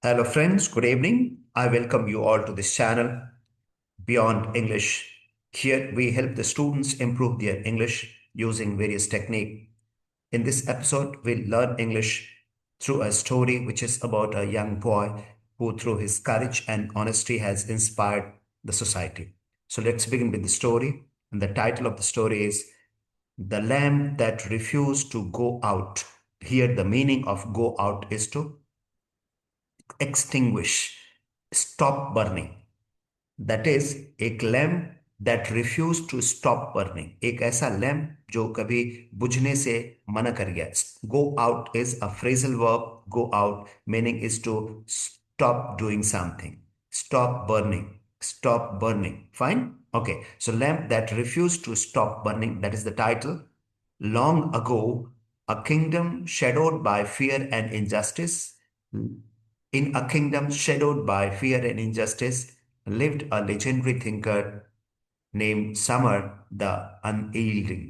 Hello, friends. Good evening. I welcome you all to this channel, Beyond English. Here we help the students improve their English using various techniques. In this episode, we'll learn English through a story which is about a young boy who, through his courage and honesty, has inspired the society. So let's begin with the story. And the title of the story is The Lamp That Refused to Go Out. Here, the meaning of go out is to extinguish, stop burning. That is एक lamp that refuse to stop burning, एक ऐसा lamp जो कभी बुझने से मना कर गया. Go out is a phrasal verb. Go out meaning is to stop doing something, stop burning, stop burning. Fine. Okay, so lamp that refused to stop burning, that is the title. Long ago, a kingdom shadowed by fear and injustice, in a kingdom shadowed by fear and injustice, lived a legendary thinker named Summer the Unyielding.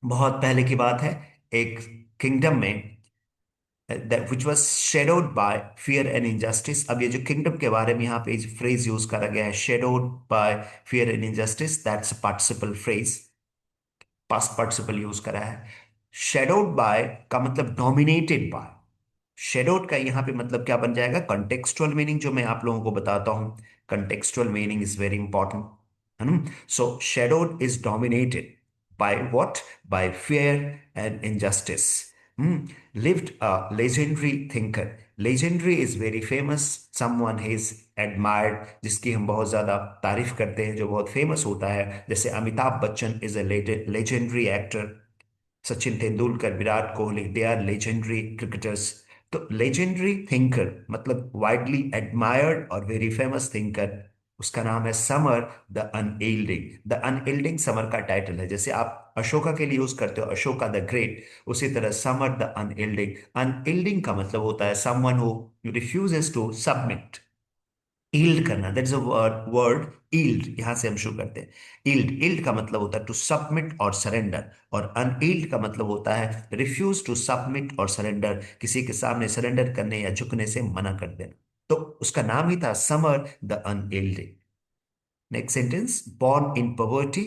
बहुत पहले की बात है. एक kingdom में that which was shadowed by fear and injustice. अब ये जो किंगडम के बारे में यहाँ पे फ्रेज यूज करा गया है, shadowed by fear and injustice, that's a participle phrase. Past participle use करा है. shadowed by का मतलब dominated by. शेडोड का यहाँ पे मतलब क्या बन जाएगा? कंटेक्सुअल मीनिंग, जो मैं आप लोगों को बताता हूं. Contextual meaning is very important, है ना. So shadowed is dominated by what? By fear and injustice. Lived a legendary thinker. Legendary is very famous, someone he is admired, जिसकी हम बहुत ज्यादा तारीफ करते हैं, जो बहुत फेमस होता है. जैसे Amitabh Bachchan is a legendary actor. Sachin Tendulkar, Virat Kohli, they are legendary cricketers. तो लेजेंडरी थिंकर मतलब वाइडली एडमायर्ड और वेरी फेमस थिंकर, उसका नाम है Samar the unyielding. The unyielding Samar का टाइटल है. जैसे आप अशोका के लिए यूज करते हो अशोका द ग्रेट, उसी तरह समर द अनएल्डिंग. अनएल्डिंग का मतलब होता है someone who refuses to submit. Yield करना, that is a word. Yield यहां से हम शुरू करते हैं. ईल्ड, ईल्ड का मतलब होता है टू सबमिट और सरेंडर, और अनईल्ड का मतलब होता है रिफ्यूज टू सबमिट और सरेंडर, किसी के सामने सरेंडर करने या झुकने से मना कर देना. तो उसका नाम ही था Samar the unyield. Next sentence, born in poverty,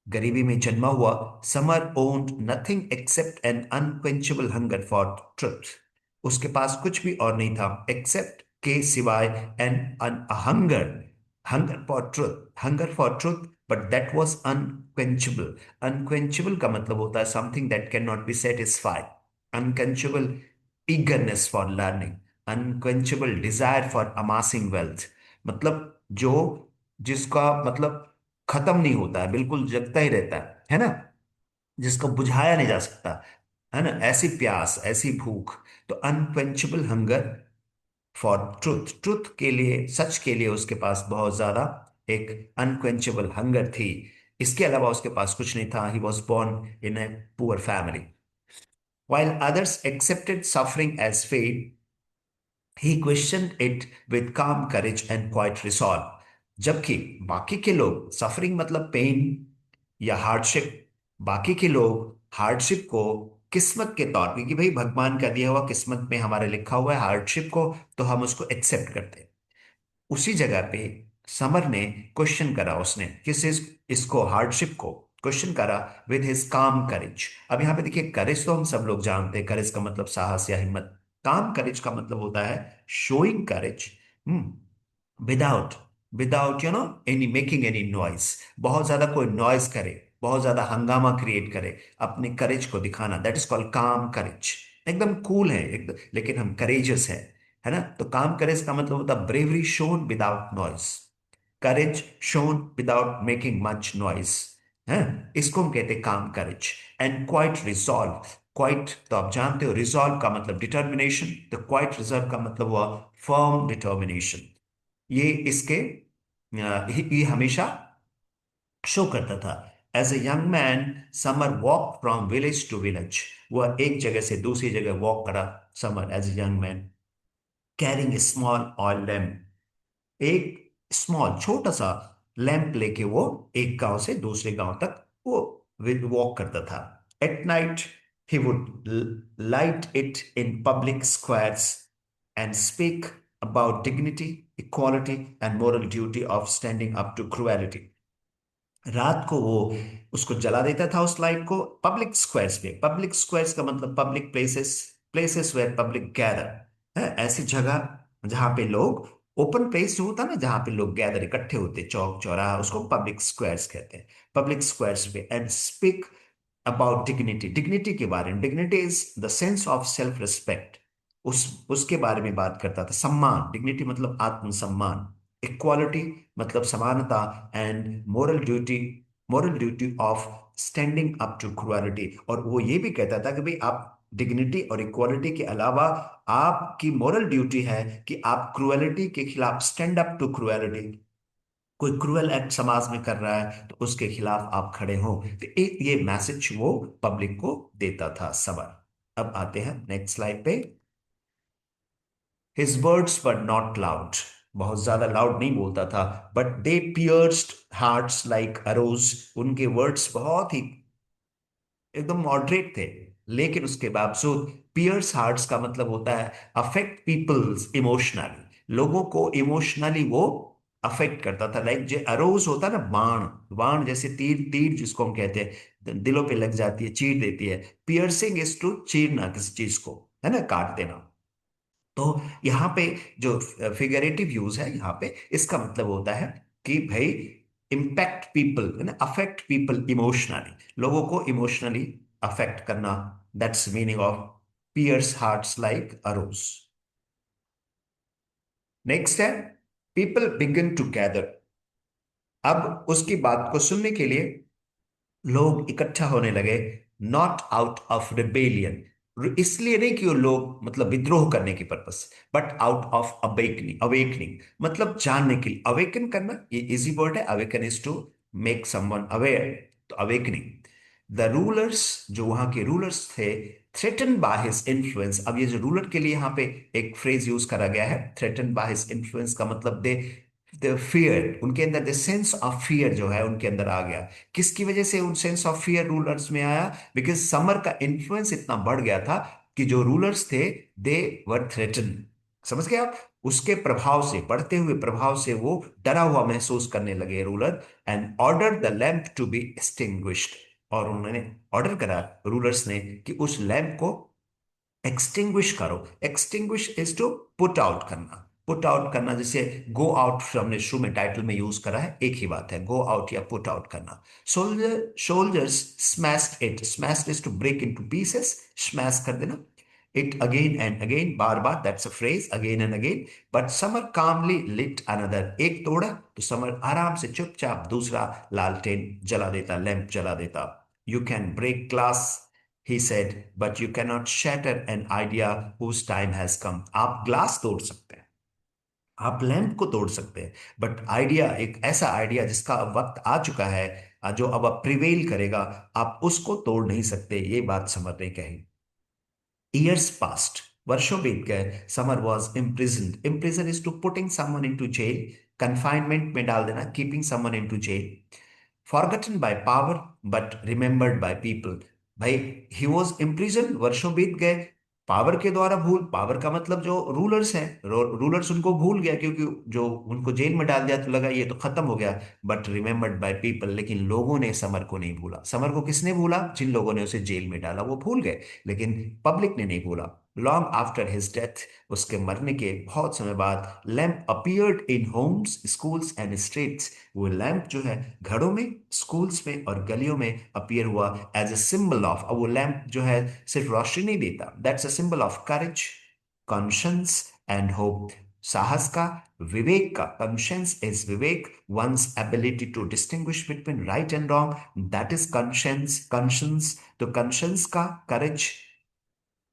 गरीबी में जन्मा हुआ. Samar owned nothing except an unquenchable hunger for truth. उसके पास कुछ भी और नहीं था एक्सेप्ट के सिवाय, an hunger, hunger for truth, hunger for truth, but that was unquenchable. Unquenchable का मतलब होता है something that can not be satisfied. Unquenchable eagerness for learning, unquenchable desire for amassing wealth. मतलब जो, जिसका मतलब खत्म नहीं होता है, बिल्कुल जगता ही रहता है ना, जिसको बुझाया नहीं जा सकता, है ना, ऐसी प्यास, ऐसी भूख. तो अनक्वेंचेबल हंगर फॉर ट्रुथ, ट्रुथ के लिए, सच के लिए उसके पास बहुत ज्यादा एक अनक्वेंचेबल हंगर थी. इसके अलावा उसके पास कुछ नहीं था. He was born in a poor family. While others accepted suffering as fate, he questioned it with calm courage and quiet resolve. जबकि बाकी के लोग, सफरिंग मतलब पेन या हार्डशिप, बाकी के लोग हार्डशिप को किस्मत के तौर पे, कि भाई भगवान का दिया हुआ, किस्मत में हमारे लिखा हुआ है हार्डशिप को, तो हम उसको एक्सेप्ट करते हैं. उसी जगह पे समर ने क्वेश्चन करा, उसने किस इसको, हार्डशिप को क्वेश्चन करा विद हिज काम करेज. अब यहां पे देखिए, करेज तो हम सब लोग जानते हैं, करेज का मतलब साहस या हिम्मत. काम करेज का मतलब होता है showing courage without, without you know any making any noise. बहुत ज्यादा कोई नॉइज करे, बहुत ज्यादा हंगामा क्रिएट करे, अपने करेज को दिखाना, दैट इज कॉल्ड काम करेज. एकदम कूल है एकदम, लेकिन हम करेजियस है ना. तो काम करेज का मतलब होता है bravery shown without noise, courage shown without making much noise, है. इसको हम कहते हैं calm courage. And quite resolve. Quite तो आप जानते हो, रिजॉल्व का मतलब डिटर्मिनेशन, तो क्वाइट रिजॉल्व का मतलब हुआ फर्म डिटर्मिनेशन. ये इसके ये हमेशा शो करता था. As a young man, Samar walk from village to village. वह एक जगह से दूसरी जगह वॉक करा, Samar as a young man, carrying a small oil lamp. एक स्मॉल छोटा सा लैंप लेके वो एक गांव से दूसरे गांव तक वो वॉक करता था. At night he would light it in public squares and speak about dignity, equality and moral duty of standing up to cruelty. रात को वो उसको जला देता था उस लाइट को पब्लिक स्क्वायर्स पे। पब्लिक स्क्वायर्स का मतलब public places, places where public gather है, ऐसी जगह जहां पे लोग, ओपन प्लेस जो होता है ना जहां पे लोग गैदर इकट्ठे होते, चौक चौराहा, उसको पब्लिक स्क्वायर्स कहते हैं। पब्लिक स्क्वायर्स पे and speak about dignity, dignity के बारे में। Dignity is the sense of self respect, उस उसके बारे में बात करता था। सम्मान, डिग्निटी मतलब आत्मसम्मान। इक्वालिटी मतलब समानता। And moral duty of standing up to cruelty. और वो ये भी कहता था कि भाई आप डिग्निटी और इक्वालिटी के अलावा आपकी मोरल ड्यूटी है कि आप क्रुएलिटी के खिलाफ स्टैंड अप टू क्रुएलिटी। कोई क्रूअल एक्ट समाज में कर रहा है तो उसके खिलाफ आप खड़े हो। तो एक ये मैसेज वो पब्लिक को देता था समर। अब आते हैं नेक्स्ट स्लाइड पे। His words were not loud, बहुत ज्यादा लाउड नहीं बोलता था, but they pierced hearts like arrows. उनके वर्ड्स बहुत ही एकदम मॉडरेट थे, लेकिन उसके बावजूद पियर्स हार्ट्स का मतलब होता है अफेक्ट पीपल्स इमोशनली, लोगों को इमोशनली वो अफेक्ट करता था। लाइक जो अरोज होता है ना, बाण, बाण जैसे तीर, तीर जिसको हम कहते हैं दिलों पे लग जाती है, चीर देती है। पियर्सिंग इज टू चीरना किसी चीज को, है ना, काट देना। तो यहाँ पे जो फिगरेटिव यूज है यहाँ पे, इसका मतलब होता है कि भाई इम्पैक्ट पीपल, है ना, अफेक्ट पीपल इमोशनली, लोगों को इमोशनली अफेक्ट करना। That's meaning of pierce hearts like arrows. Next है पीपल बिगिन टू गैदर। अब उसकी बात को सुनने के लिए लोग इकट्ठा होने लगे। नॉट आउट ऑफ रिबेलियन, इसलिए नहीं कि वो लोग मतलब विद्रोह करने की purpose, but out of awakening. Awakening मतलब जानने के लिए, अवेकन करना, ये इजी वर्ड है। Awaken is to make someone aware, तो अवेकनिंग। द रूलर्स, जो वहां के रूलर्स थे, थ्रेटन बाय हिज इन्फ्लुएंस। अब ये जो रूलर के लिए यहाँ पे एक फ्रेज यूज करा गया है, थ्रेटन बाय हिज इन्फ्लुएंस का मतलब दे द फियर, उनके अंदर द सेंस ऑफ फियर जो है उनके अंदर आ गया। किसकी वजह से उन सेंस ऑफ फियर रूलर्स में आया? बिकॉज समर का इन्फ्लुएंस इतना बढ़ गया था कि जो रूलर्स थे दे वर थ्रेटन। समझ गए आप? उसके प्रभाव से, बढ़ते हुए प्रभाव से वो डरा हुआ महसूस करने लगे ruler. And order the lamp to be extinguished, और उन्होंने ऑर्डर करा रूलर्स ने कि उस लैंप को एक्सटिंग्विश करो। Extinguish is to put out करना। पुट आउट करना, जैसे गो आउट हमने शुरू में टाइटल में यूज करा है, एक ही बात है, गो आउट या पुट आउट करना। Soldiers smashed it, smashed is to break into pieces, smash कर देना। इट अगेन एंड अगेन, बार बार, that's a phrase, again and again. But Samar calmly lit another, एक तोड़ा तो समर आराम से चुपचाप दूसरा लालटेन जला देता, लैंप जला देता। You can break glass, he said, but you cannot shatter an idea whose time has come. आप ग्लास तोड़ सकते हैं, आप लैंप को तोड़ सकते हैं, बट आइडिया, एक ऐसा आइडिया जिसका अब वक्त आ चुका है, जो अब प्रिवेल करेगा, आप उसको तोड़ नहीं सकते। ये बात समर ने कही। Years passed, वर्षों बीत गए। Summer was imprisoned, imprison is to putting someone into jail, confinement में डाल देना, keeping someone into jail। Forgotten by power but remembered by people. भाई ही वॉज इम्प्रिजन, वर्षों बीत गए, पावर के द्वारा भूल, पावर का मतलब जो रूलर्स हैं, रूलर्स उनको भूल गया, क्योंकि जो उनको जेल में डाल दिया तो लगा ये तो खत्म हो गया। बट रिमेंबर्ड बाय पीपल, लेकिन लोगों ने समर को नहीं भूला। समर को किसने भूला? जिन लोगों ने उसे जेल में डाला वो भूल गए, लेकिन पब्लिक ने नहीं भूला। लॉन्ग आफ्टर हिज डेथ, उसके मरने के बहुत समय बाद, lamp appeared in Holmes, schools and streets. वो लैंप जो है घरों में, स्कूल्स में और गलियों में अपीयर हुआ एज ए सिंबल ऑफ। अब वो लैंप जो है सिर्फ रोशनी नहीं देता, that's a symbol of courage, conscience and hope. साहस का, विवेक का। कॉन्शियंस इज विवेक, one's ability to distinguish between right and wrong, that is conscience, conscience. तो कॉन्शियंस का, करेज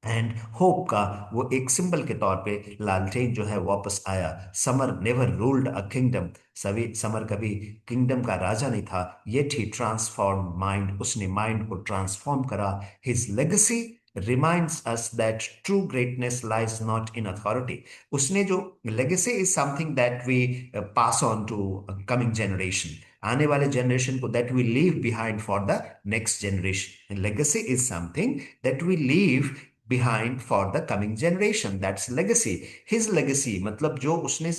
एंड होप का, वो एक सिंबल के तौर पे लालटेन जो है वापस आया। Samar never ruled a kingdom, सभी समर कभी किंगडम का राजा नहीं था, येट ही ट्रांसफॉर्म माइंड, उसने माइंड को ट्रांसफॉर्म करा। His legacy reminds us that true greatness lies not in authority. उसने जो legacy is something that we pass on to coming generation, आने वाले जनरेशन को, that we leave behind for the next generation. Legacy is something that we leave behind for the coming generation. That's legacy. His legacy मतलब जो उसने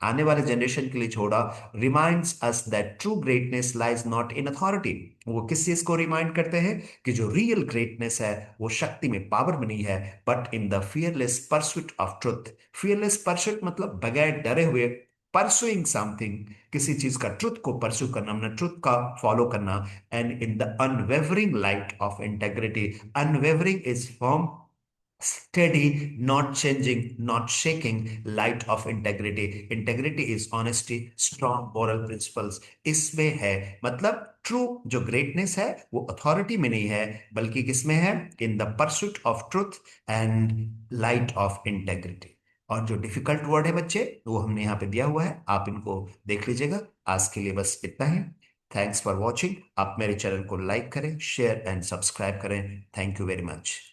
आने वाले generation के लिए छोड़ा, reminds us that true greatness lies not in authority. वो किस चीज को रिमाइंड करते हैं कि जो रियल ग्रेटनेस है वो शक्ति में, पावर में नहीं है, but in the fearless pursuit of truth. Fearless pursuit मतलब बगैर डरे हुए परसुइंग समथिंग, किसी चीज का ट्रुथ को परस्यू करना, मतलब ट्रुथ का फॉलो करना। And in the unwavering light of integrity. Unwavering is form steady, not changing, not shaking light of integrity. Integrity is honesty, strong moral principles. इसमें है मतलब ट्रू जो ग्रेटनेस है वो अथॉरिटी में नहीं है, बल्कि किसमें है? In the pursuit of truth and light of integrity. और जो डिफिकल्ट वर्ड है बच्चे, वो हमने यहाँ पे दिया हुआ है, आप इनको देख लीजिएगा। आज के लिए बस इतना ही। Thanks for watching. आप मेरे चैनल को लाइक करें, शेयर एंड सब्सक्राइब करें। Thank you very much.